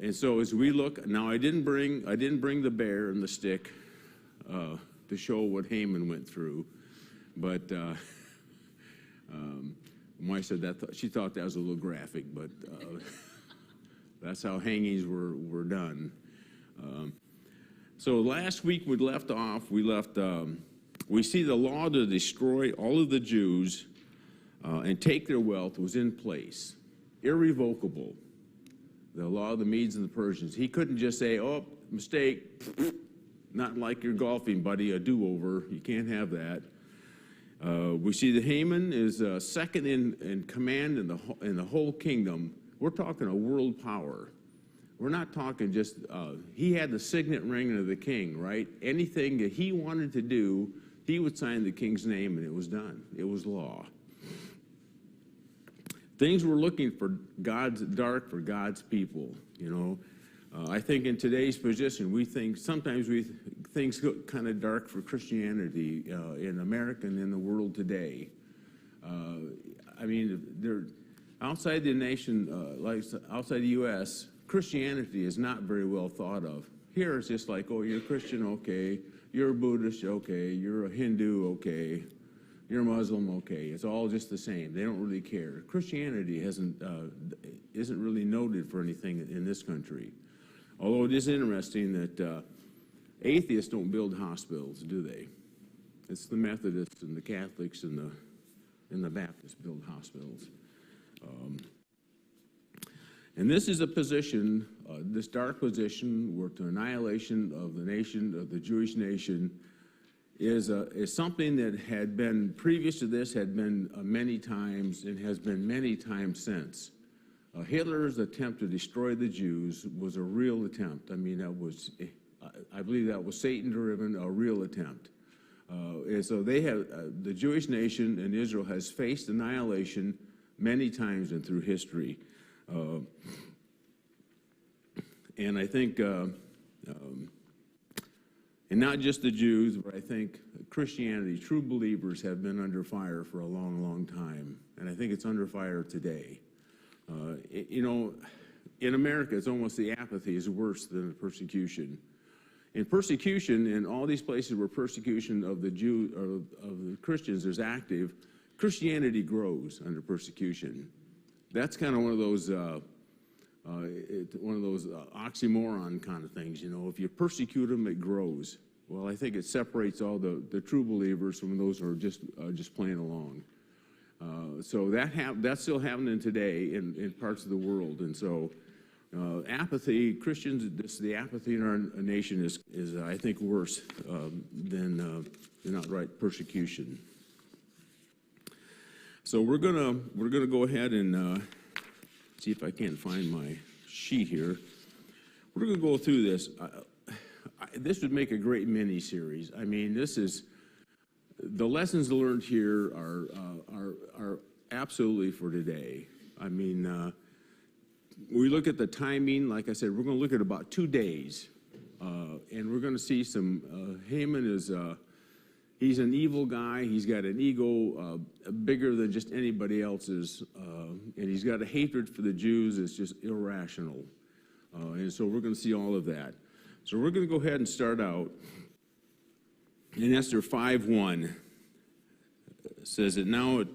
And so as we look now, I didn't bring the bear and the stick to show what Haman went through, but my said that she thought that was a little graphic, but that's how hangings were done. So last week we left off. We see the law to destroy all of the Jews and take their wealth was in place, irrevocable. The law of the Medes and the Persians. He couldn't just say, "Oh, mistake." Not like your golfing buddy, a do-over. You can't have that. We see that Haman is second in command in the whole kingdom. We're talking a world power. We're not talking just, he had the signet ring of the king, right? Anything that he wanted to do, he would sign the king's name and it was done. It was law. Things were looking for dark for God's people, you know. I think in today's position, sometimes things look kind of dark for Christianity in America and in the world today. I mean, they're outside the nation, like outside the U.S., Christianity is not very well thought of. Here it's just like, oh, you're a Christian, okay. You're a Buddhist, okay. You're a Hindu, okay. You're a Muslim, okay. It's all just the same. They don't really care. Christianity isn't really noted for anything in this country. Although it is interesting that atheists don't build hospitals, do they? It's the Methodists and the Catholics and the Baptists build hospitals. And this is a position, this dark position, where to annihilation of the nation, of the Jewish nation, is something that had been previous to this, had been many times, and has been many times since. Hitler's attempt to destroy the Jews was a real attempt. I mean, I believe that was Satan-driven, a real attempt. And so they have, the Jewish nation and Israel has faced annihilation many times and through history. And I think, and not just the Jews, but I think Christianity, true believers have been under fire for a long, long time. And I think it's under fire today. You know, in America, it's almost the apathy is worse than the persecution. In persecution, in all these places where persecution of the Jews or of the Christians is active, Christianity grows under persecution. That's kind of one of those oxymoron kind of things. You know, if you persecute them, it grows. Well, I think it separates all the true believers from those who are just playing along. So that's still happening today in parts of the world, and so apathy, Christians, the apathy in our nation is I think worse than outright persecution. So we're gonna go ahead and see if I can't find my sheet here. We're gonna go through this. This would make a great mini series. I mean, the lessons learned here are absolutely for today. I mean, we look at the timing. Like I said, we're going to look at about 2 days, and we're going to see some. Haman is he's an evil guy. He's got an ego bigger than just anybody else's, and he's got a hatred for the Jews. It's just irrational, and so we're going to see all of that. So we're going to go ahead and start out. In Esther 5:1, says that now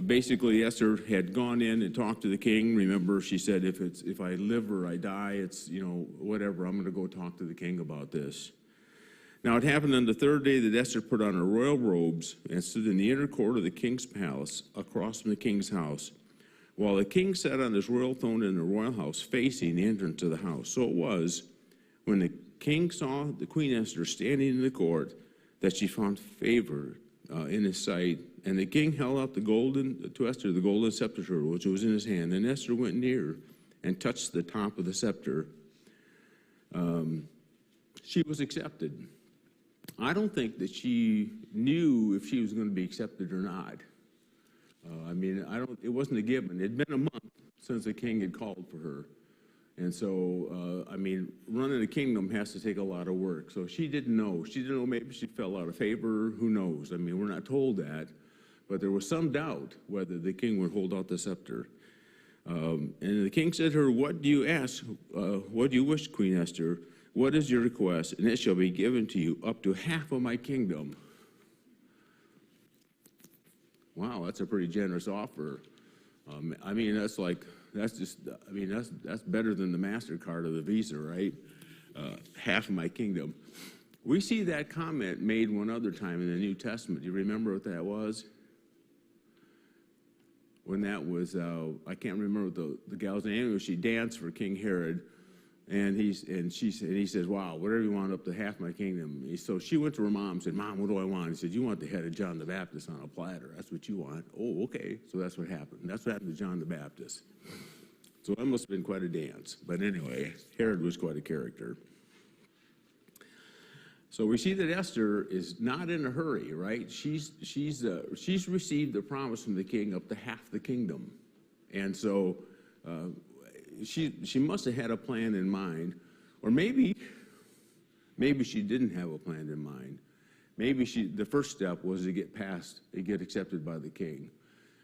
basically Esther had gone in and talked to the king. Remember, she said, if I live or I die, it's, you know, whatever, I'm going to go talk to the king about this. Now it happened on the third day that Esther put on her royal robes and stood in the inner court of the king's palace across from the king's house, while the king sat on his royal throne in the royal house facing the entrance of the house. So it was, when the king saw the Queen Esther standing in the court, that she found favor in his sight. And the king held out to Esther the golden scepter which was in his hand. And Esther went near and touched the top of the scepter. She was accepted. I don't think that she knew if she was going to be accepted or not. I mean, it wasn't a given. It had been a month since the king had called for her. And so, I mean, running a kingdom has to take a lot of work. So she didn't know. She didn't know, maybe she fell out of favor. Who knows? I mean, we're not told that. But there was some doubt whether the king would hold out the scepter. And the king said to her, what do you ask? What do you wish, Queen Esther? What is your request? And it shall be given to you up to half of my kingdom. Wow, that's a pretty generous offer. I mean, that's better than the MasterCard or the Visa, right? Half of my kingdom. We see that comment made one other time in the New Testament. Do you remember what that was? When that was, I can't remember what the gal's name was. She danced for King Herod, and he says, wow, whatever you want, up to half my kingdom. So she went to her mom and said, Mom, what do I want? He said, you want the head of John the Baptist on a platter. That's what you want. Oh, okay. So that's what happened. That's what happened to John the Baptist. So that must have been quite a dance. But anyway, Herod was quite a character. So we see that Esther is not in a hurry, right? She's received the promise from the king up to half the kingdom. And so she must have had a plan in mind, or maybe she didn't have a plan in mind. Maybe the first step was to get accepted by the king.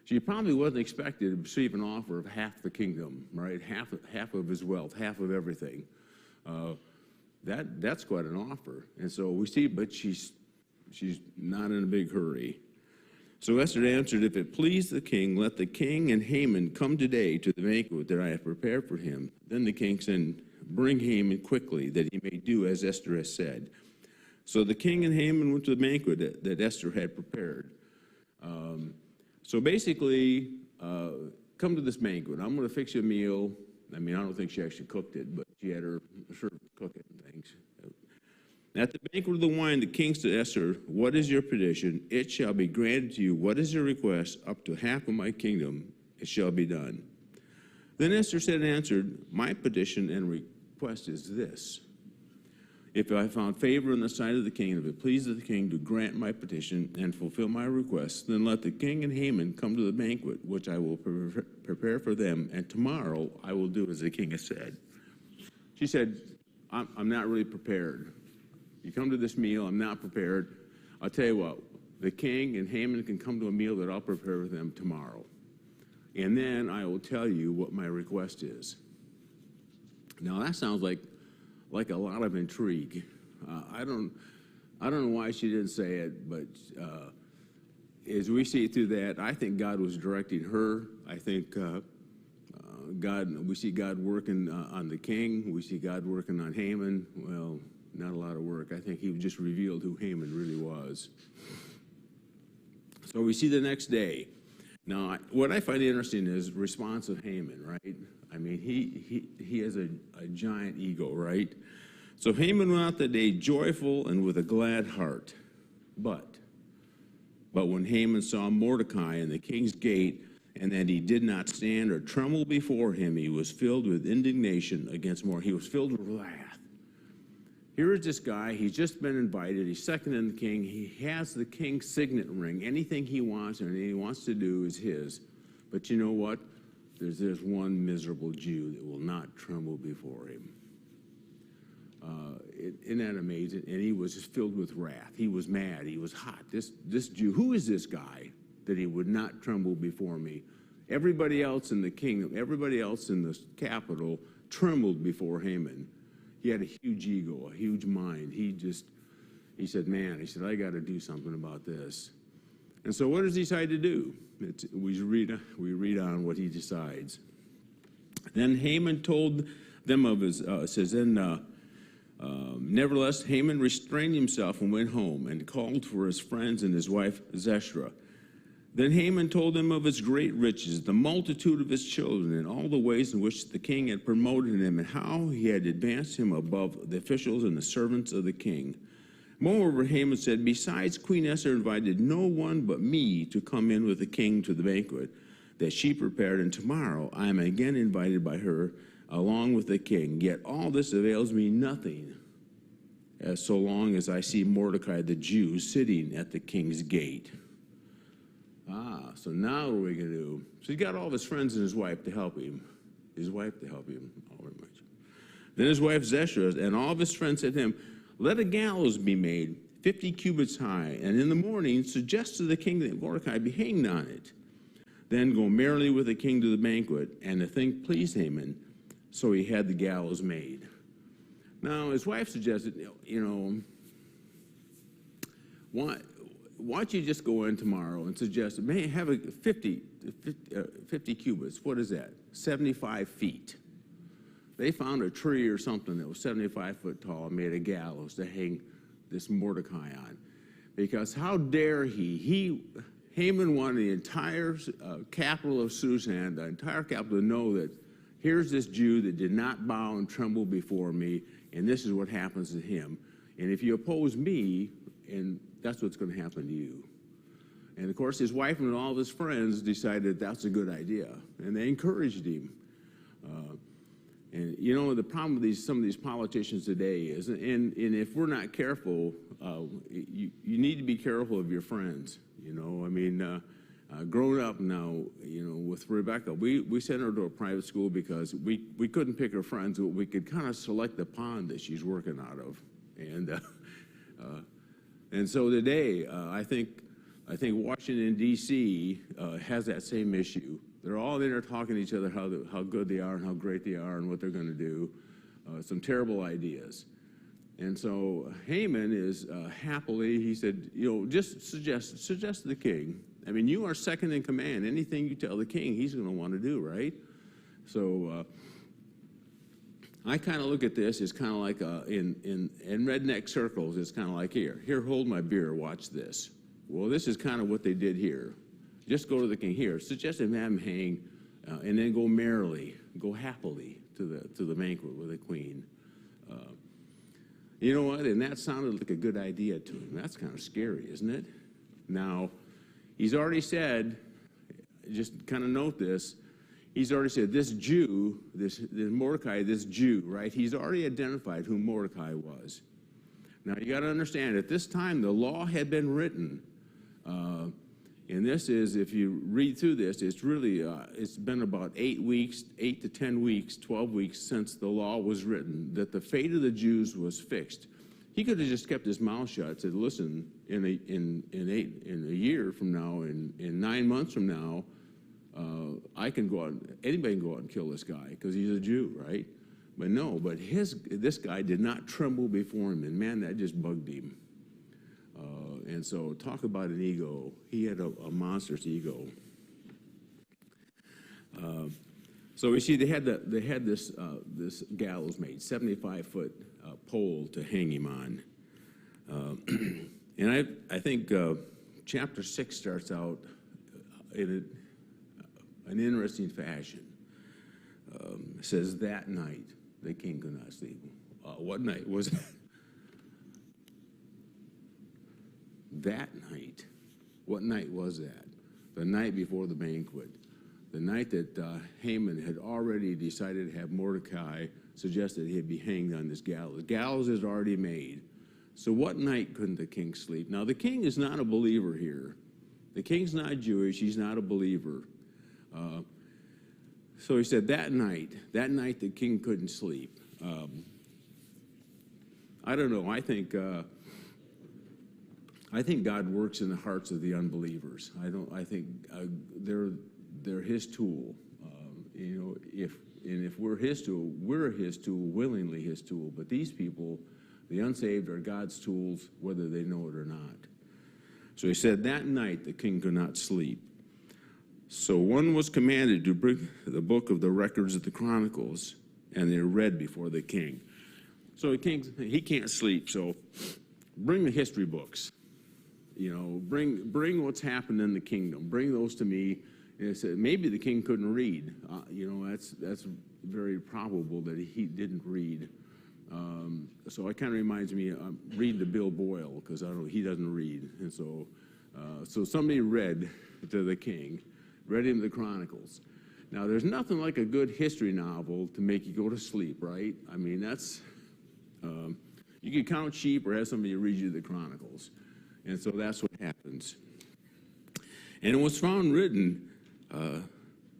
She probably wasn't expected to receive an offer of half the kingdom, right? Half of his wealth, half of everything. That's quite an offer. And so we see, but she's not in a big hurry. So Esther answered, if it please the king, let the king and Haman come today to the banquet that I have prepared for him. Then the king said, bring Haman quickly, that he may do as Esther has said. So the king and Haman went to the banquet that Esther had prepared. So basically, come to this banquet. I'm going to fix you a meal. I mean, I don't think she actually cooked it, but she had her servant cook it and things. At the banquet of the wine, the king said to Esther, what is your petition? It shall be granted to you. What is your request? Up to half of my kingdom, it shall be done. Then Esther said and answered, my petition and request is this. If I found favor in the sight of the king, and if it pleases the king to grant my petition and fulfill my request, then let the king and Haman come to the banquet, which I will prepare for them, and tomorrow I will do as the king has said. She said, I'm not really prepared. You come to this meal, I'm not prepared. I'll tell you what, the king and Haman can come to a meal that I'll prepare for them tomorrow. And then I will tell you what my request is. Now that sounds like a lot of intrigue. I don't know why she didn't say it, but as we see through that, I think God was directing her. I think we see God working on the king. We see God working on Haman. Well, not a lot of work. I think he just revealed who Haman really was. So we see the next day. Now, what I find interesting is the response of Haman, right? I mean, he has a giant ego, right? So Haman went out that day joyful and with a glad heart. But when Haman saw Mordecai in the king's gate, and that he did not stand or tremble before him, he was filled with indignation against Mordecai. He was filled with wrath. Here is this guy, he's just been invited, he's second in the king, he has the king's signet ring. Anything he wants or anything he wants to do is his. But you know what? There's one miserable Jew that will not tremble before him. Isn't that amazing? And he was just filled with wrath. He was mad. He was hot. This Jew, who is this guy that he would not tremble before me? Everybody else in the kingdom, everybody else in the capital trembled before Haman. He had a huge ego, a huge mind. He said, I got to do something about this. And so what does he decide to do? We read on what he decides. Then Haman told them of his, nevertheless, Haman restrained himself and went home and called for his friends and his wife Zeshra. Then Haman told them of his great riches, the multitude of his children, and all the ways in which the king had promoted him, and how he had advanced him above the officials and the servants of the king. Moreover, Haman said, besides, Queen Esther invited no one but me to come in with the king to the banquet that she prepared, and tomorrow I am again invited by her along with the king. Yet all this avails me nothing, as so long as I see Mordecai the Jew sitting at the king's gate. So now what are we going to do? So he got all of his friends and his wife to help him. All very much. Then his wife Zeshra and all of his friends said to him, let a gallows be made 50 cubits high, and in the morning suggest to the king that Mordecai be hanged on it. Then go merrily with the king to the banquet, and the thing pleased Haman, so he had the gallows made. Now, his wife suggested, why don't you just go in tomorrow and suggest, man, have a 50 cubits. What is that? 75 feet. They found a tree or something that was 75 foot tall and made a gallows to hang this Mordecai on. Because how dare Haman wanted the entire capital of Susan, the entire capital, to know that here's this Jew that did not bow and tremble before me, and this is what happens to him. And if you oppose me, and that's what's going to happen to you. And of course, his wife and all of his friends decided that's a good idea, and they encouraged him. And the problem with some of these politicians today is, and if we're not careful, you need to be careful of your friends. Growing up now, with Rebecca, we sent her to a private school because we couldn't pick her friends, but we could kind of select the pond that she's working out of. And so today, I think Washington, D.C. Has that same issue. They're all in there talking to each other how good they are and how great they are and what they're going to do. Some terrible ideas. And so Haman is happily, he said, just suggest to the king. I mean, you are second in command. Anything you tell the king, he's going to want to do, right? So I kind of look at this as kind of like in redneck circles, it's kind of like, here, hold my beer, watch this. Well, this is kind of what they did here. Just go to the king here. Suggest him have him hang, and then go merrily, go happily to the banquet with the queen. You know what? And that sounded like a good idea to him. That's kind of scary, isn't it? Now, he's already said, just kind of note this, he's already said this Jew, this Mordecai, this Jew, right? He's already identified who Mordecai was. Now, you got to understand, at this time, the law had been written. And this is, if you read through this, it's really, it's been about 8 to 10 weeks, 12 weeks since the law was written, that the fate of the Jews was fixed. He could have just kept his mouth shut and said, listen, in a year from now, in 9 months from now, anybody can go out and kill this guy because he's a Jew, right? But no, this guy did not tremble before him, and man, that just bugged him. And so talk about an ego. He had a monstrous ego. So we see they had this gallows made, 75-foot pole to hang him on. And I think chapter 6 starts out in an interesting fashion. It says, that night the king could not sleep. What night was that? That night. What night was that? The night before the banquet. The night that Haman had already decided to have Mordecai suggested he'd be hanged on this gallows. The gallows is already made. So what night couldn't the king sleep? Now, the king is not a believer here. The king's not Jewish. He's not a believer. So he said that night the king couldn't sleep. I don't know. I think God works in the hearts of the unbelievers. I think they're His tool. If we're His tool, willingly His tool. But these people, the unsaved, are God's tools, whether they know it or not. So he said that night the king could not sleep. So one was commanded to bring the book of the records of the Chronicles, and they read before the king. So the king, he can't sleep, so bring the history books. Bring what's happened in the kingdom. Bring those to me. And it said maybe the king couldn't read. That's very probable that he didn't read. So it kind of reminds me, read to Bill Boyle, because he doesn't read. And so somebody read to the king, read him the Chronicles. Now, there's nothing like a good history novel to make you go to sleep, right? I mean, that's, you can count sheep or have somebody read you the Chronicles. And so that's what happens. And it was found written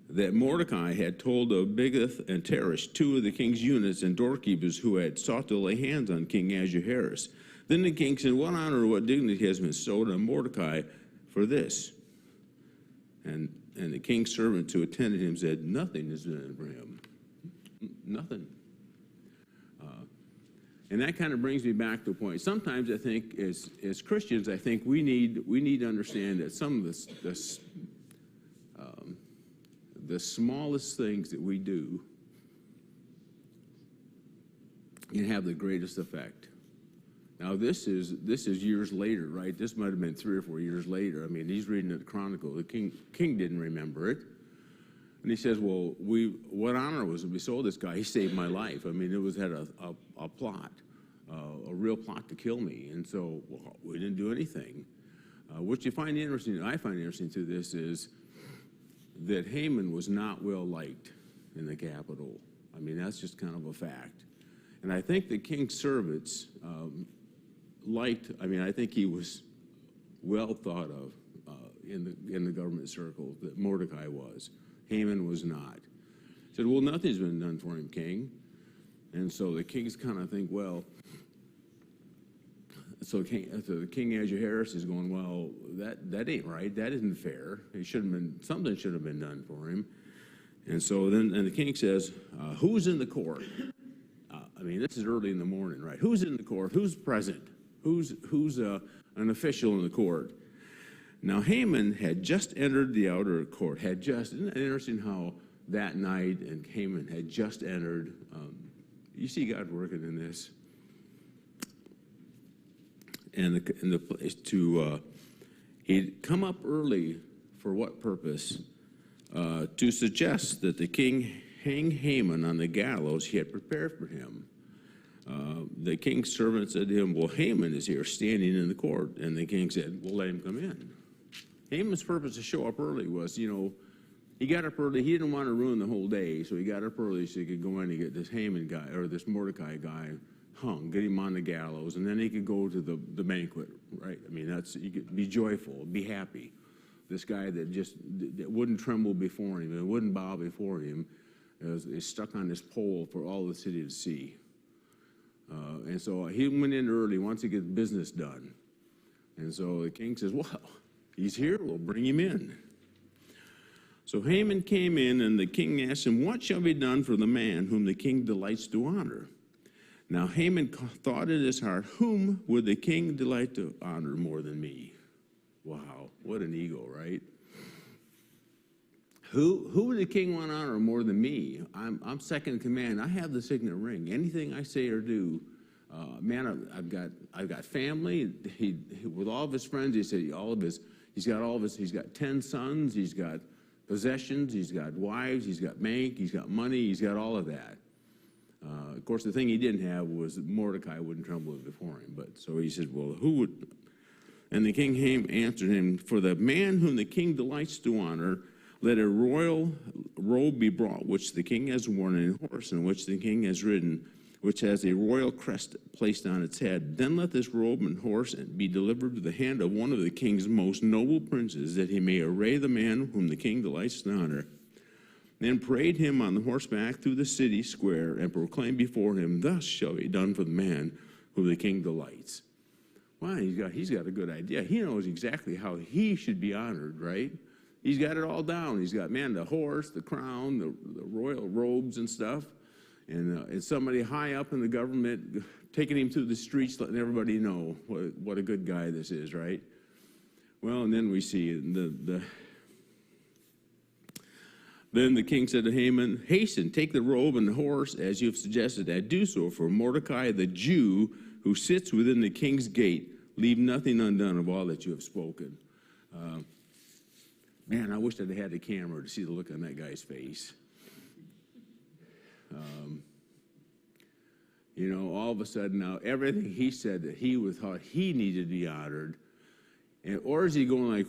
that Mordecai had told of Bigthan and Teresh, two of the king's eunuchs and doorkeepers who had sought to lay hands on King Ahasuerus. Then the king said, what honor or what dignity has been bestowed on Mordecai for this? And And the king's servant who attended him said, nothing is done for him. Nothing. And that kind of brings me back to a point. Sometimes I think, as Christians, I think we need to understand that some of the smallest things that we do can have the greatest effect. Now, this is years later, right? This might have been 3 or 4 years later. I mean, he's reading the Chronicle. The king didn't remember it. And he says, well, what honor was it? We sold this guy. He saved my life. I mean, it had a plot, a real plot to kill me. And so we didn't do anything. What you find interesting, I find interesting through this, is that Haman was not well liked in the capital. I mean, that's just kind of a fact. And I think the king's servants I think he was well thought of in the government circles, that Mordecai was. Haman was not. He said, well, nothing's been done for him, king. And so the kings kind of think, well, so the king Ahasuerus is going, well, that ain't right. That isn't fair. Something should have been done for him. And so then the king says, who's in the court? I mean, this is early in the morning, right? Who's in the court? Who's present? Who's an official in the court? Now, Haman had just entered the outer court. Isn't it interesting how that night and Haman had just entered? You see God working in this. And the place he'd come up early for what purpose? To suggest that the king hang Haman on the gallows he had prepared for him. The king's servant said to him, well, Haman is here standing in the court. And the king said, well, let him come in. Haman's purpose to show up early was, he got up early. He didn't want to ruin the whole day, so he got up early so he could go in and get this Haman guy, or this Mordecai guy, hung, get him on the gallows, and then he could go to the banquet, right? I mean, you could be joyful, be happy. This guy that wouldn't tremble before him, and wouldn't bow before him, is stuck on this pole for all the city to see. And so he went in early, wants to get business done. And so the king says, well, he's here, we'll bring him in. So Haman came in, and the king asked him, what shall be done for the man whom the king delights to honor? Now Haman thought in his heart, whom would the king delight to honor more than me? Wow, what an ego, right? Who would the king want to honor more than me? I'm second in command. I have the signet ring. Anything I say or do, man, I've got family. He with all of his friends. He said he's got 10 sons. He's got possessions. He's got wives. He's got bank. He's got money. He's got all of that. Of course, the thing he didn't have was that Mordecai wouldn't tremble before him. But so he said, well, who would? And the king answered him, for the man whom the king delights to honor, let a royal robe be brought, which the king has worn, and a horse in which the king has ridden, which has a royal crest placed on its head. Then let this robe and horse be delivered to the hand of one of the king's most noble princes, that he may array the man whom the king delights to honor. Then parade him on the horseback through the city square, and proclaim before him, thus shall be done for the man whom the king delights. Wow, he's got a good idea. He knows exactly how he should be honored, right? He's got it all down. He's got, the horse, the crown, the royal robes and stuff. And somebody high up in the government taking him through the streets, letting everybody know what a good guy this is, right? Well, and then we see Then the king said to Haman, hasten, take the robe and the horse, as you have suggested, and do so for Mordecai the Jew, who sits within the king's gate. Leave nothing undone of all that you have spoken. Man, I wish I'd had a camera to see the look on that guy's face. All of a sudden now, everything he said that he thought he needed to be honored, or is he going like,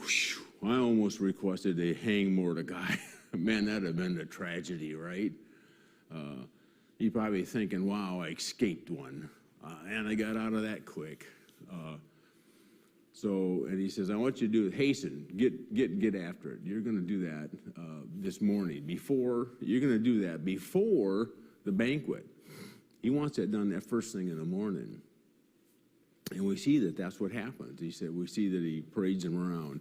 I almost requested they hang Mordecai. Man, that'd have been a tragedy, right? He's probably thinking, wow, I escaped one, and I got out of that quick. And he says, I want you to do it. Hasten, get after it. You're going to do that this morning. You're going to do that before the banquet. He wants that done that first thing in the morning. And we see that that's what happens. We see that he parades him around.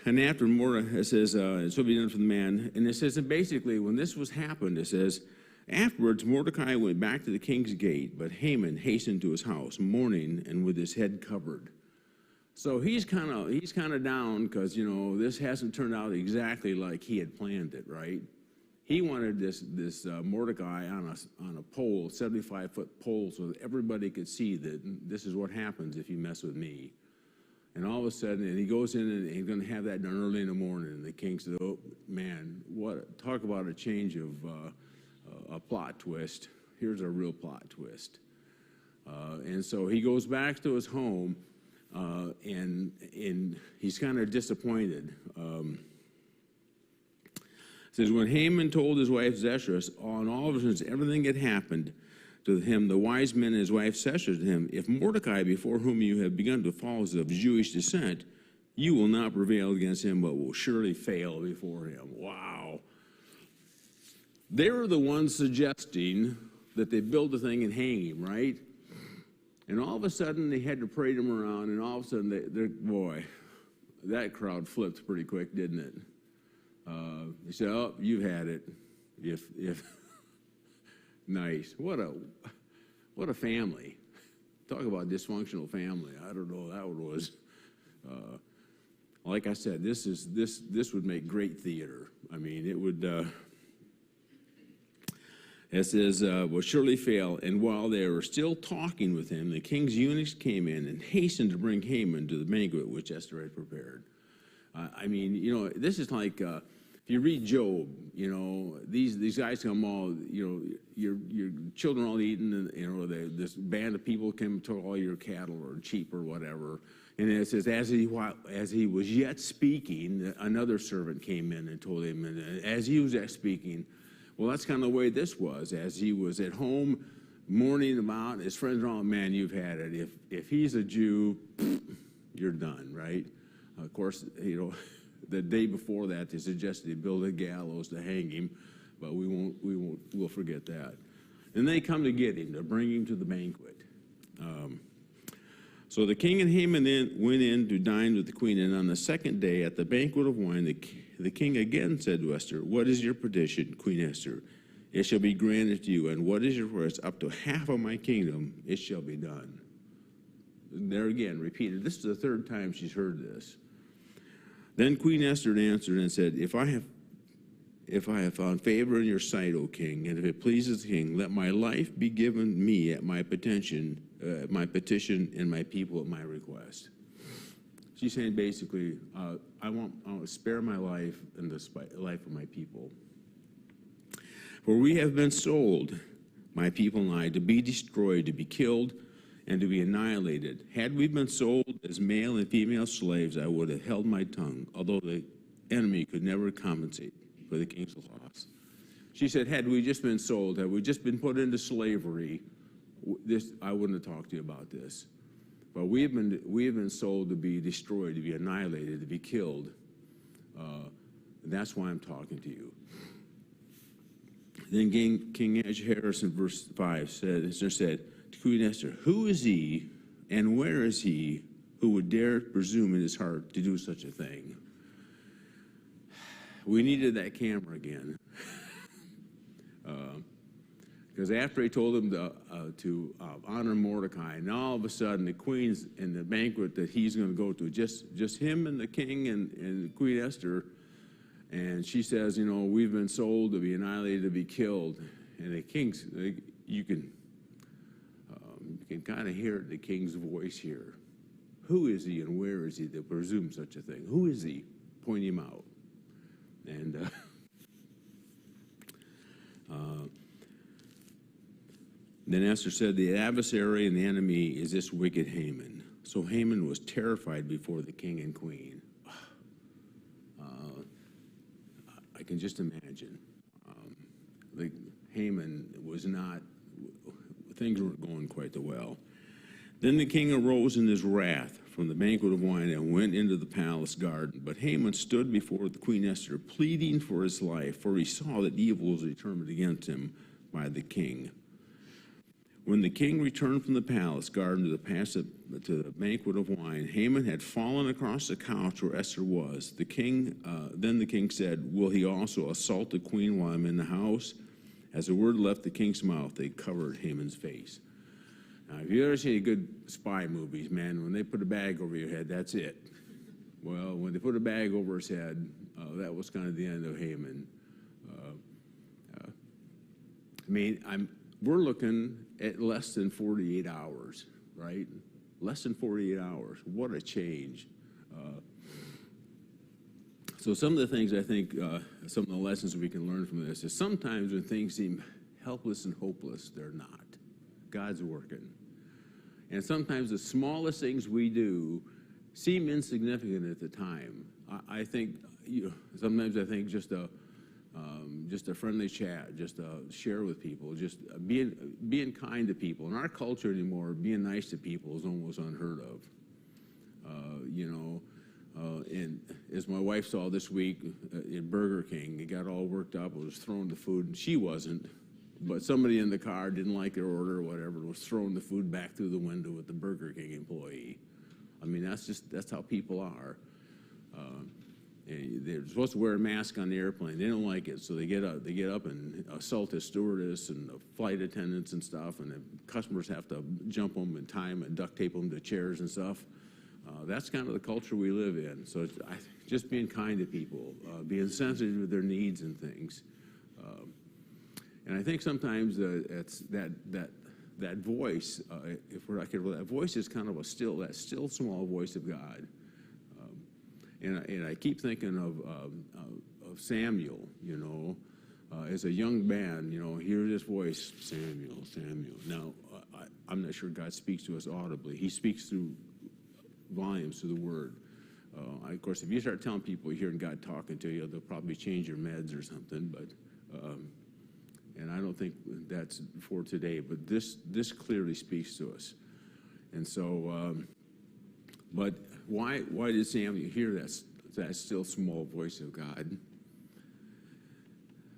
And after Mordecai, it says, it shall be done for the man. And it says that basically, when this was happened, it says, afterwards Mordecai went back to the king's gate, but Haman hastened to his house, mourning and with his head covered. So he's kind of down because, this hasn't turned out exactly like he had planned it, right? He wanted this Mordecai on a pole, 75-foot pole, so that everybody could see that this is what happens if you mess with me. And all of a sudden, and he goes in and he's going to have that done early in the morning. And the king said, "Oh man, talk about a change of a plot twist. Here's a real plot twist." And so he goes back to his home, and he's kind of disappointed. It says, when Haman told his wife Zeresh on all of his everything that happened to him, the wise men and his wife said to him, if Mordecai, before whom you have begun to fall, is of Jewish descent, you will not prevail against him, but will surely fail before him. Wow. They were the ones suggesting that they build the thing and hang him, right? And all of a sudden, they had to parade him around, and all of a sudden, boy, that crowd flipped pretty quick, didn't it? He said, "Oh, you've had it." If nice, what a family! Talk about dysfunctional family. I don't know that one was. Like I said, this would make great theater. I mean, it would. It says, will surely fail. And while they were still talking with him, the king's eunuchs came in and hastened to bring Haman to the banquet which Esther had prepared. I mean, this is like, if you read Job, these guys come all, your children all eating, and, this band of people came to all your cattle or sheep or whatever. And it says, as he was yet speaking, another servant came in and told him, and as he was yet speaking, well, that's kind of the way this was. As he was at home mourning about, his friends are all, man, you've had it. If he's a Jew, you're done, right? Of course, the day before that, they suggested they build a gallows to hang him, but we'll forget that. And they come to get him, to bring him to the banquet. So the king and Haman then went in to dine with the queen, and on the second day at the banquet of wine, the king again said to Esther, what is your petition, Queen Esther? It shall be granted to you, and what is your request? Up to half of my kingdom, it shall be done. And there again, repeated. This is the third time she's heard this. Then Queen Esther answered and said, If I have found favor in your sight, O king, and if it pleases the king, let my life be given me at my petition and my people at my request. She's saying basically, I want to spare my life and the life of my people. For we have been sold, my people and I, to be destroyed, to be killed, and to be annihilated. Had we been sold as male and female slaves, I would have held my tongue, although the enemy could never compensate for the king's loss. She said, had we just been sold, had we just been put into slavery, I wouldn't have talked to you about this. But we have been sold to be destroyed, to be annihilated, to be killed. And that's why I'm talking to you. Then King Ahasuerus in verse 5 said to Queen Esther, who is he and where is he who would dare presume in his heart to do such a thing? We needed that camera again. Because after he told him to honor Mordecai, and all of a sudden the queen's in the banquet that he's going to go to, just him and the king and Queen Esther, and she says, we've been sold to be annihilated, to be killed. And the king's, you can kind of hear the king's voice here. Who is he and where is he that presumes such a thing? Who is he? Point him out. And then Esther said, the adversary and the enemy is this wicked Haman. So Haman was terrified before the king and queen. I can just imagine. Haman was not, things weren't going quite well. Then the king arose in his wrath from the banquet of wine and went into the palace garden. But Haman stood before the Queen Esther, pleading for his life, for he saw that evil was determined against him by the king. When the king returned from the palace garden to the banquet of wine, Haman had fallen across the couch where Esther was. Then the king said, "Will he also assault the queen while I'm in the house?" As the word left the king's mouth, they covered Haman's face. Now, if you ever see good spy movies, man, when they put a bag over your head, that's it. Well, when they put a bag over his head, that was kind of the end of Haman. We're looking at less than 48 hours, right? Less than 48 hours. What a change. So some of the things I think, some of the lessons we can learn from this is sometimes when things seem helpless and hopeless, they're not. God's working. And sometimes the smallest things we do seem insignificant at the time. I think, sometimes I think just a friendly chat, just share with people, just being kind to people. In our culture anymore, being nice to people is almost unheard of. And as my wife saw this week at Burger King, it got all worked up, was throwing the food, and she wasn't, but somebody in the car didn't like their order or whatever, was throwing the food back through the window with the Burger King employee. I mean, that's how people are. They're supposed to wear a mask on the airplane. They don't like it, so they get up and assault the stewardess and the flight attendants and stuff, and the customers have to jump them and tie them and duct tape them to chairs and stuff. That's kind of the culture we live in. So just being kind to people, being sensitive to their needs and things. And I think sometimes it's that voice, if we're not careful, that voice is kind of that still small voice of God. And I keep thinking of Samuel, as a young man, hear this voice, Samuel, Samuel. Now, I'm not sure God speaks to us audibly. He speaks through volumes through the Word. Of course, if you start telling people you're hearing God talking to you, they'll probably change your meds or something. But and I don't think that's for today. But this clearly speaks to us. And so, but why did Samuel hear that still small voice of God?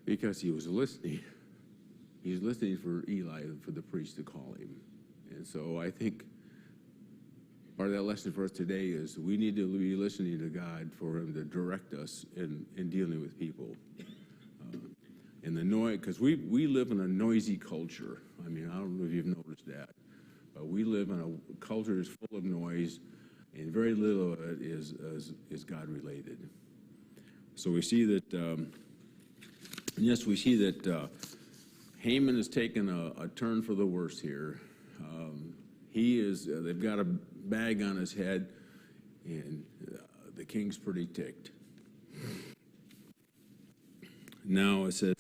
Because he was listening. He was listening for Eli, for the priest to call him. And so I think part of that lesson for us today is we need to be listening to God for him to direct us in dealing with people. And the noise, because we live in a noisy culture. I mean, I don't know if you've noticed that, but we live in a culture that's full of noise, and very little of it is God related. So we see that, yes, we see that Haman has taken a turn for the worse here. They've got a bag on his head, and the king's pretty ticked. Now it says,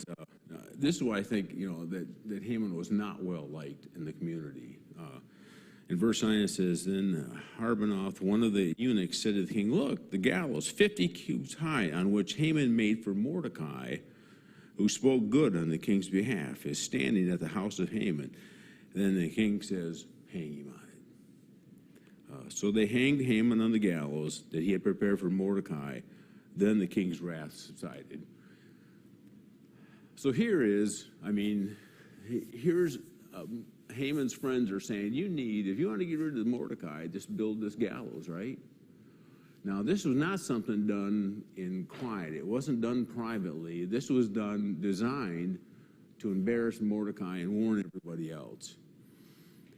this is why I think, that Haman was not well liked in the community. In verse 9 it says, Then Harbanoth, one of the eunuchs, said to the king, Look, the gallows 50 cubits high, on which Haman made for Mordecai, who spoke good on the king's behalf, is standing at the house of Haman. Then the king says, Hang him on it. So they hanged Haman on the gallows that he had prepared for Mordecai. Then the king's wrath subsided. So here's Haman's friends are saying, if you want to get rid of Mordecai, just build this gallows, right? Now, this was not something done in quiet. It wasn't done privately. This was designed to embarrass Mordecai and warn everybody else.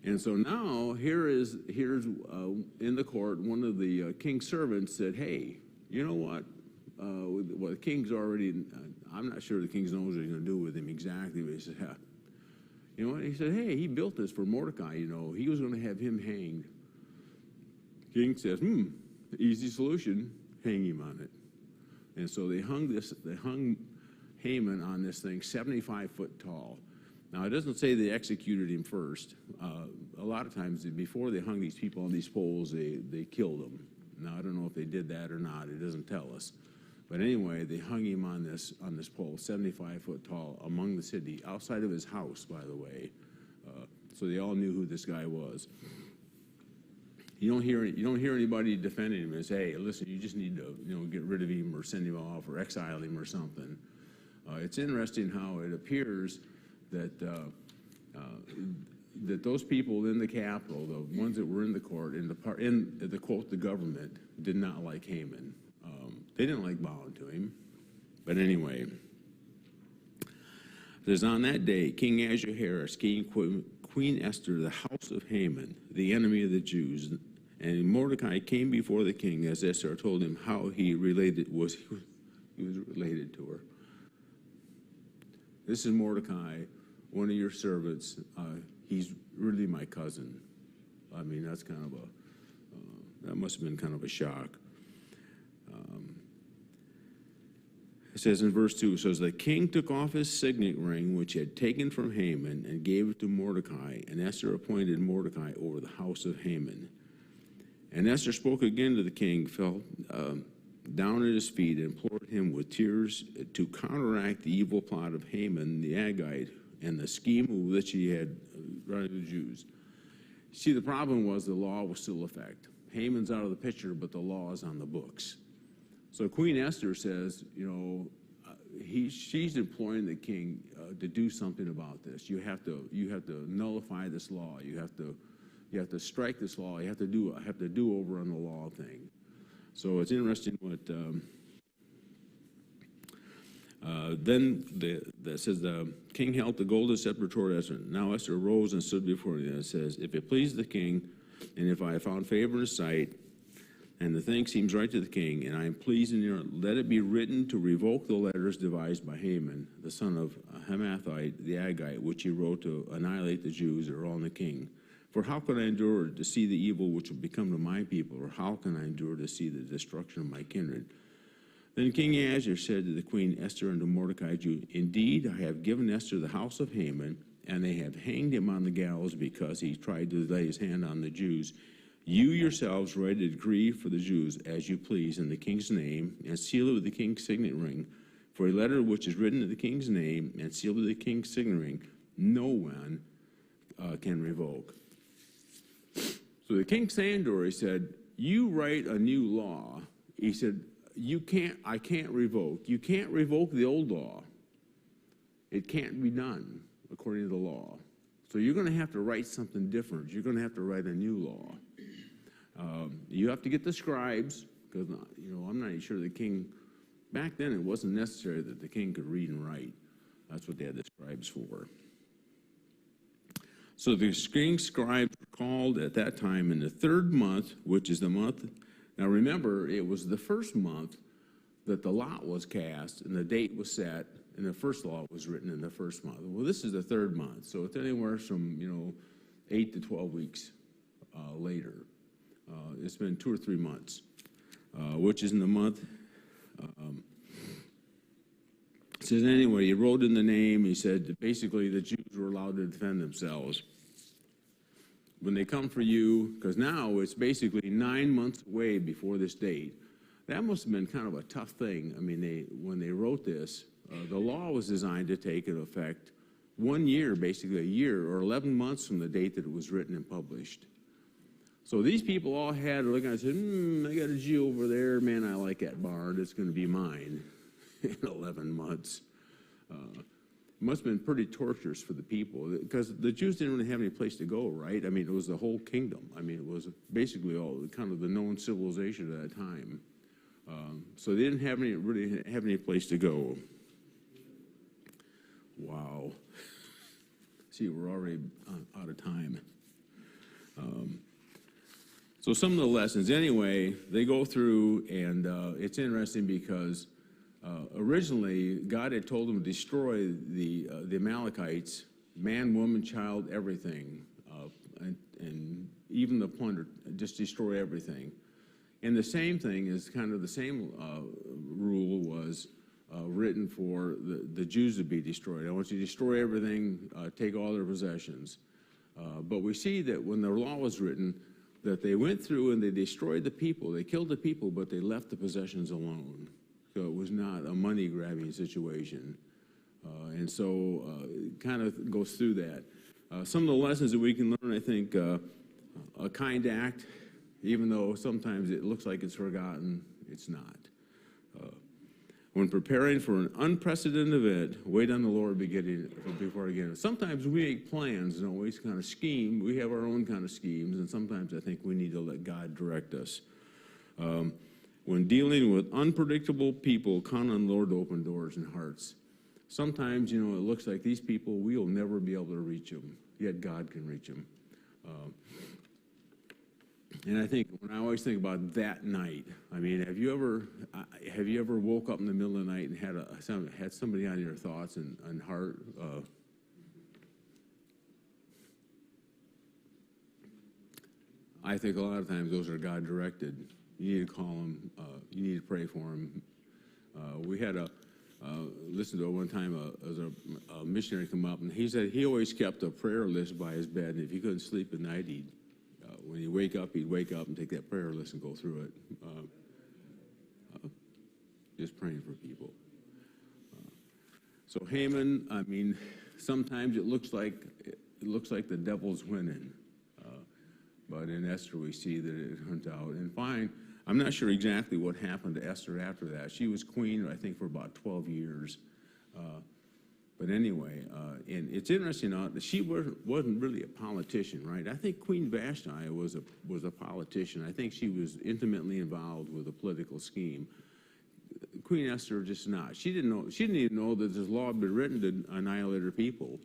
And so now, here's in the court, one of the king's servants said, hey, you know what? Well, the king's already, I'm not sure the king knows what he's going to do with him exactly, but he said, you know what? He said, hey, he built this for Mordecai, He was going to have him hanged. King says, easy solution, hang him on it. And so they hung Haman on this thing, 75 foot tall. Now, it doesn't say they executed him first. A lot of times, before they hung these people on these poles, they killed them. Now, I don't know if they did that or not. It doesn't tell us. But anyway, they hung him on this pole, 75 foot tall, among the city, outside of his house, by the way. So they all knew who this guy was. You don't hear anybody defending him and say, hey, listen, you just need to get rid of him or send him off or exile him or something. It's interesting how it appears that that those people in the capital, the ones that were in the court, in the quote, the government, did not like Haman. They didn't like bowing to him. But anyway, it says, on that day, King Ahasuerus, Queen Esther, the house of Haman, the enemy of the Jews, and Mordecai came before the king, as Esther told him how he was related to her. This is Mordecai, one of your servants. He's really my cousin. I mean, that's kind of that must have been kind of a shock. It says in verse 2, it says, the king took off his signet ring, which he had taken from Haman, and gave it to Mordecai, and Esther appointed Mordecai over the house of Haman. And Esther spoke again to the king, fell down at his feet, and implored him with tears to counteract the evil plot of Haman the Agagite and the scheme that she had run to the Jews. See, the problem was the law was still in effect. Haman's out of the picture, but the law is on the books. So Queen Esther says, she's imploring the king to do something about this. You have to nullify this law. You have to strike this law. You have to do over on the law thing. So it's interesting what then that says the king held the golden scepter toward Esther. Now Esther arose and stood before him. It says, if it please the king, and if I have found favor in his sight, and the thing seems right to the king, and I am pleased in your, let it be written to revoke the letters devised by Haman, the son of Hamathite, the Agagite, which he wrote to annihilate the Jews that are on the king. For how can I endure to see the evil which will become to my people, or how can I endure to see the destruction of my kindred? Then King Ahasuerus said to the queen Esther and to Mordecai, Jew, indeed, I have given Esther the house of Haman, and they have hanged him on the gallows because he tried to lay his hand on the Jews. You yourselves write a decree for the Jews as you please in the king's name, and seal it with the king's signet ring. For a letter which is written in the king's name and sealed with the king's signet ring, no one can revoke. So the king Sandor, he said, you write a new law. He said, I can't revoke. You can't revoke the old law. It can't be done according to the law. So you're going to have to write something different. You're going to have to write a new law. You have to get the scribes, because I'm not even sure the king, back then it wasn't necessary that the king could read and write. That's what they had the scribes for. So the king's scribes were called at that time in the third month, which is the month. Now remember, it was the first month that the lot was cast and the date was set, and the first law was written in the first month. Well, this is the third month, so it's anywhere from 8 to 12 weeks later. It's been 2 or 3 months, which is in the month. It says anyway, he wrote in the name. He said that basically the Jews were allowed to defend themselves when they come for you, because now it's basically 9 months away before this date. That must have been kind of a tough thing. I mean, when they wrote this, the law was designed to take into effect 1 year, basically a year, or 11 months from the date that it was written and published. So these people all had to look and said, I got a Jew over there. Man, I like that barn. It's going to be mine in 11 months. It must have been pretty torturous for the people, because the Jews didn't really have any place to go, right? I mean, it was the whole kingdom. I mean, it was basically all kind of the known civilization at that time. So they didn't really have any place to go. Wow. See, we're already out of time. So some of the lessons, anyway, they go through, and it's interesting because originally God had told them to destroy the Amalekites, man, woman, child, everything, and even the plunder, just destroy everything. And the same thing is kind of the same rule was written for the Jews to be destroyed. I want you to destroy everything, take all their possessions. But we see that when the law was written, that they went through and they destroyed the people. They killed the people, but they left the possessions alone. So it was not a money-grabbing situation. And so it kind of goes through that. Some of the lessons that we can learn, I think, a kind act, even though sometimes it looks like it's forgotten, it's not. When preparing for an unprecedented event, wait on the Lord before again. Sometimes we make plans and always kind of scheme. We have our own kind of schemes, and sometimes I think we need to let God direct us. When dealing with unpredictable people, count on the Lord to open doors and hearts. Sometimes, it looks like these people, we'll never be able to reach them, yet God can reach them. And I think, when I always think about that night, I mean, have you ever woke up in the middle of the night and had somebody on your thoughts and heart? I think a lot of times those are God directed. You need to call them. You need to pray for them. We had listened to one time a missionary come up, and he said he always kept a prayer list by his bed, and if he couldn't sleep at night, when he'd wake up and take that prayer list and go through it. Just praying for people. So Haman, I mean, sometimes it looks like the devil's winning, but in Esther we see that it turned out. And fine, I'm not sure exactly what happened to Esther after that. She was queen, I think, for about 12 years. But anyway, and it's interesting that she wasn't really a politician, right? I think Queen Vashti was a politician. I think she was intimately involved with a political scheme. Queen Esther just not. She didn't even know that this law had been written to annihilate her people.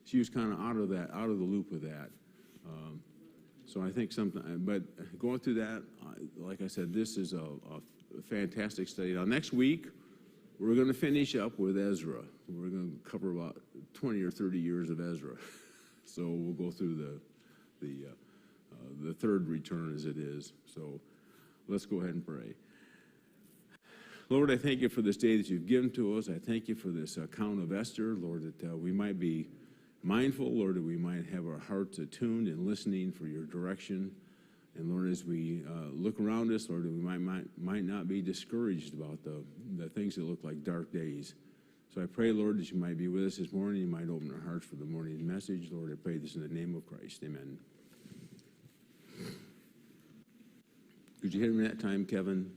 She was kind of out of the loop with that. So I think but going through that, like I said, this is a fantastic study. Now next week, we're going to finish up with Ezra. We're going to cover about 20 or 30 years of Ezra. So we'll go through the third return as it is. So let's go ahead and pray. Lord, I thank you for this day that you've given to us. I thank you for this account of Esther, Lord, that we might be mindful, Lord, that we might have our hearts attuned and listening for your direction. And Lord, as we look around us, Lord, we might not be discouraged about the things that look like dark days. So I pray, Lord, that you might be with us this morning. You might open our hearts for the morning message. Lord, I pray this in the name of Christ. Amen. Could you hear me that time, Kevin?